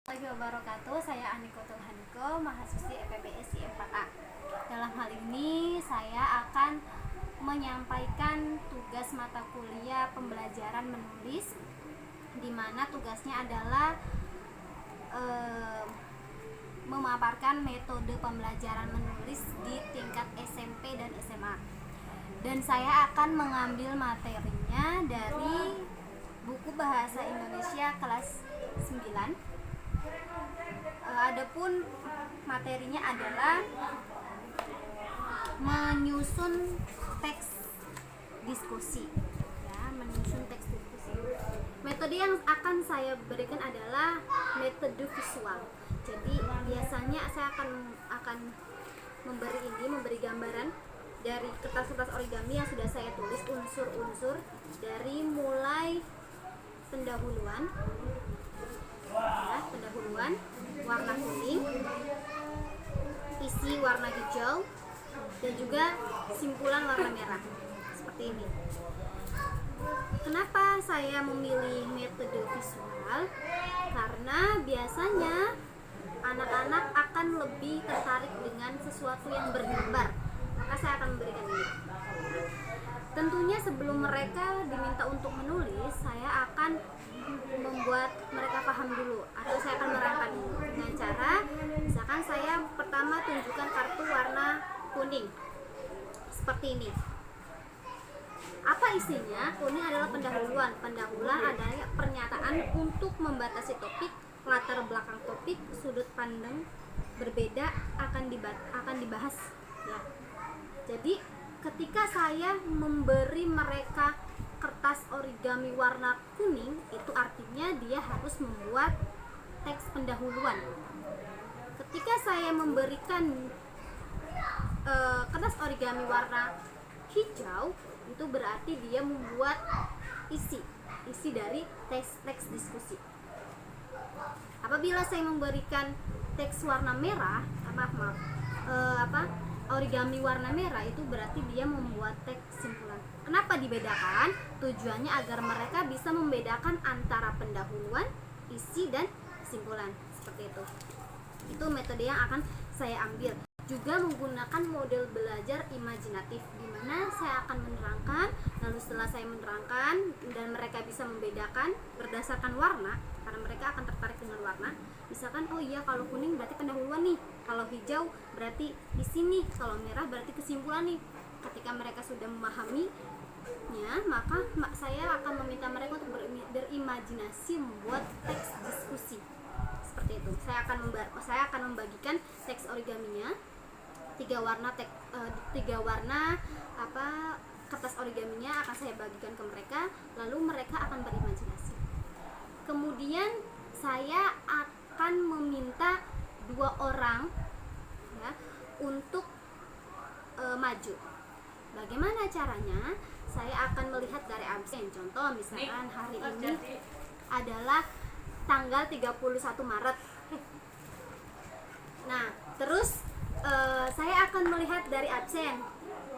Warahmatullahi wabarakatuh. Saya Aniko Tulhaniko, mahasiswi EPBS I4A. Dalam hal ini saya akan menyampaikan tugas mata kuliah pembelajaran menulis, di mana tugasnya adalah memaparkan metode pembelajaran menulis di tingkat SMP dan SMA. Dan saya akan mengambil materinya dari buku Bahasa Indonesia kelas 9. Adapun materinya adalah menyusun teks diskusi, ya, menyusun teks diskusi. Metode yang akan saya berikan adalah metode visual. Jadi biasanya saya akan memberi gambaran dari kertas-kertas origami yang sudah saya tulis unsur-unsur dari mulai pendahuluan, warna kuning, isi warna hijau, dan juga simpulan warna merah seperti ini. Kenapa saya memilih metode visual? Karena biasanya anak-anak akan lebih tertarik dengan sesuatu yang bergambar, maka saya akan memberikan ini. Tentunya sebelum mereka diminta untuk menulis, saya akan membuat mereka paham dulu, atau saya akan menerangkan dengan cara, misalkan saya pertama tunjukkan kartu warna kuning seperti ini. Apa isinya? Kuning adalah pendahuluan. Pendahuluan adalah pernyataan untuk membatasi topik, latar belakang topik, sudut pandang berbeda akan dibahas, ya. Jadi ketika saya memberi mereka kertas origami warna kuning, itu artinya dia harus membuat teks pendahuluan. Ketika saya memberikan kertas origami warna hijau, itu berarti dia membuat isi dari teks diskusi. Apabila saya memberikan teks warna merah, origami warna merah, itu berarti dia membuat teks simpulan. Kenapa dibedakan? Tujuannya agar mereka bisa membedakan antara pendahuluan, isi, dan kesimpulan. Seperti itu. Itu metode yang akan saya ambil. Juga menggunakan model belajar imajinatif, di mana saya akan menerangkan, lalu setelah saya menerangkan dan mereka bisa membedakan berdasarkan warna, karena mereka akan tertarik dengan warna. Misalkan, oh iya, kalau kuning berarti pendahuluan nih, kalau hijau berarti isi nih, kalau merah berarti kesimpulan nih. Ketika mereka sudah memahaminya, maka saya akan meminta mereka untuk berimajinasi membuat teks diskusi. Seperti itu. Saya akan membagikan teks origaminya, tiga warna kertas origaminya akan saya bagikan ke mereka, lalu mereka akan berimajinasi. Kemudian saya akan meminta 2 orang, ya, untuk maju. Bagaimana caranya? Saya akan melihat dari absen. Contoh, misalkan hari ini adalah tanggal 31 Maret. Nah, terus saya akan melihat dari absen.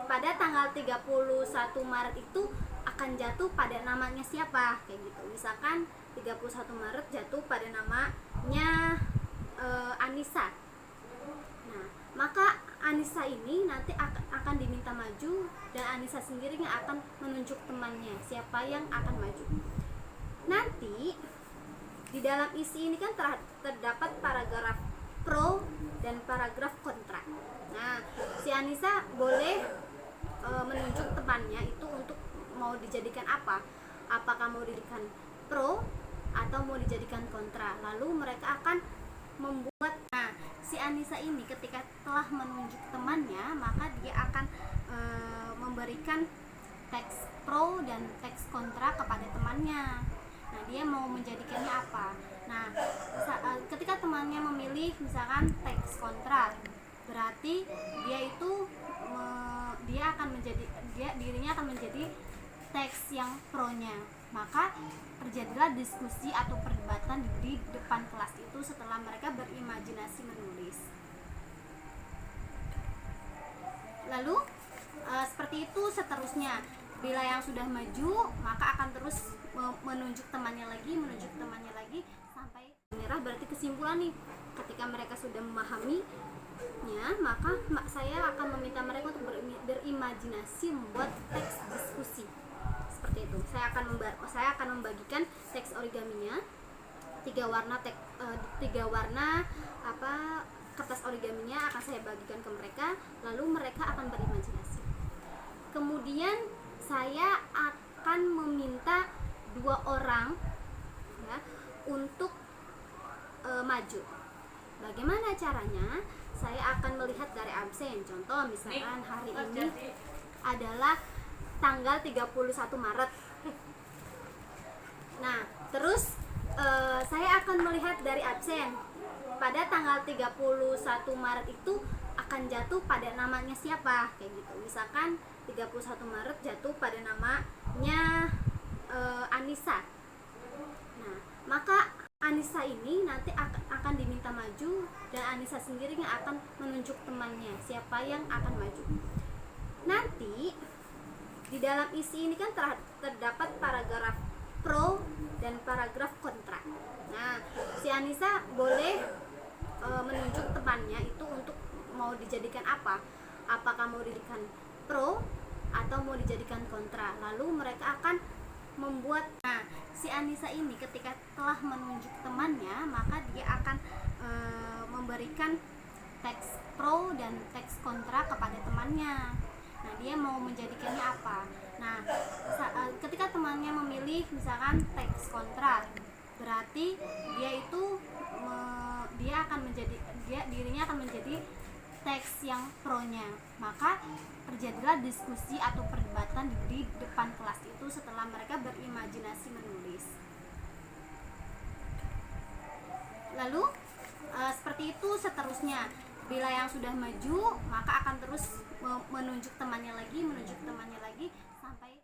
Pada tanggal 31 Maret itu akan jatuh pada namanya siapa? Kayak gitu. Misalkan 31 Maret jatuh pada namanya Anissa. Nah, maka Anissa ini nanti akan diminta maju, dan Anissa sendiri yang akan menunjuk temannya siapa yang akan maju. Nanti di dalam isi ini kan terdapat paragraf pro dan paragraf kontra. Nah, si Anissa boleh menunjuk temannya itu untuk mau dijadikan apa? Apakah mau dijadikan pro atau mau dijadikan kontra? Lalu mereka akan membuat. Nah, si Anissa ini ketika telah menunjuk temannya, maka dia akan memberikan teks pro dan teks kontra kepada temannya. Nah, dia mau menjadikannya apa? Nah, ketika temannya memilih misalkan teks kontra, berarti dirinya akan menjadi teks yang pro-nya. Maka terjadilah diskusi atau perdebatan di depan kelas itu setelah mereka berimajinasi menulis. Lalu seperti itu seterusnya. Bila yang sudah maju, maka akan terus menunjuk temannya lagi sampai merah berarti kesimpulan nih. Ketika mereka sudah memahaminya, maka saya akan meminta mereka untuk berimajinasi membuat teks diskusi. Seperti itu. Saya akan membagikan teks origaminya, tiga warna kertas origaminya akan saya bagikan ke mereka, lalu mereka akan berimajinasi. Kemudian saya akan meminta 2 orang ya untuk maju. Bagaimana caranya? Saya akan melihat dari absen. Contoh misalkan hari ini adalah tanggal 31 Maret. Nah, terus saya akan melihat dari absen. Pada tanggal 31 Maret itu akan jatuh pada namanya siapa? Kayak gitu. Misalkan 31 Maret jatuh pada namanya Anissa. Nah, maka Anissa ini nanti akan diminta maju, dan Anissa sendiri yang akan menunjuk temannya siapa yang akan maju. Nanti di dalam isi ini kan terdapat paragraf pro dan paragraf kontra. Nah, si Anissa boleh menunjuk temannya itu untuk mau dijadikan apa? Apakah mau dijadikan pro atau mau dijadikan kontra? Lalu mereka akan membuat. Nah, si Anissa ini ketika telah menunjuk temannya, maka dia akan memberikan teks pro dan teks kontra kepada temannya. Nah, dia mau menjadikannya apa? Nah, ketika temannya memilih misalkan teks kontra, berarti dirinya akan menjadi teks yang pro-nya. Maka terjadilah diskusi atau perdebatan di depan kelas itu setelah mereka berimajinasi menulis. Lalu seperti itu seterusnya. Bila yang sudah maju, maka akan terus menunjuk temannya lagi sampai